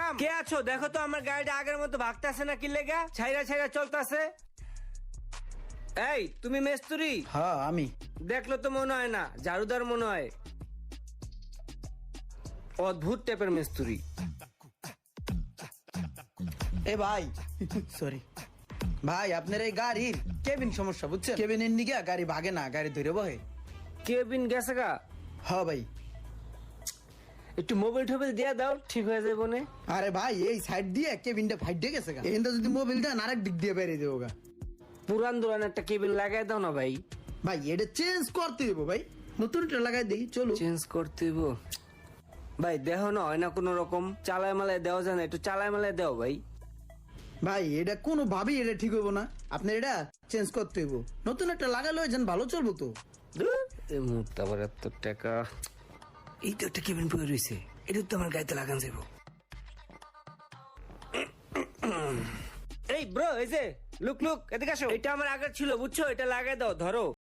Madam কে আছো? দেখো তো আমার গাড়িটা আগের মতো ভাগতেছে না কি লেগা, ছাইরা ছাইরা চলতেছে। এই তুমি মেস্তুরি? হ্যাঁ আমি। দেখলো তো মনে হয় না, ঝাড়ুদার মনে হয়। অদ্ভুত টাইপের মেস্তুরি। এ ভাই সরি ভাই, আপনার এই গাড়ির কেবিন সমস্যা বুঝছেন? কেবিনের নিগে গাড়ি ভাগে না, গাড়ি ধরে বহে। কেবিন গেছে গা? হ্যাঁ ভাই। একটু মোবাইল টোবাইল দিয়ে দাও, ঠিক হয়ে যাবে নে। আরে ভাই এই সাইড দিয়ে কেবিনটা ফাইটে গেছে গা, এখানটা যদি মোবিল দেন আরেক দিক দিয়ে বেরিয়ে দেবো গা। পুরান দুরান একটা কেবিন লাগাই দাও না ভাই। ভাই এটা চেঞ্জ করতে দেবো ভাই, নতুনটা লাগাই দিই চলো। চেঞ্জ করতে দিব ভাই, দেহ না হয় না কোনো রকম, চালায় মালায় দেওয়া যায় না, একটু চালায় মালায় দেও ভাই। ভাই এটা কোনো ভাবেই এটা ঠিক হবো না, আপনার এটা চেঞ্জ করতে হইব, নতুন একটা লাগালে যেন ভালো চলবো তো। ধুর, এই মুহূর্তে আবার এত টাকা। এই তো একটা কেবিন পড়ে রয়েছে, এটা তো আমার গাড়িতে লাগান যাবো। এই ব্রো, এই যে লুক লুক এদিকে আসো, এটা আমার আগের ছিল বুঝছো, এটা লাগাই দাও, ধরো।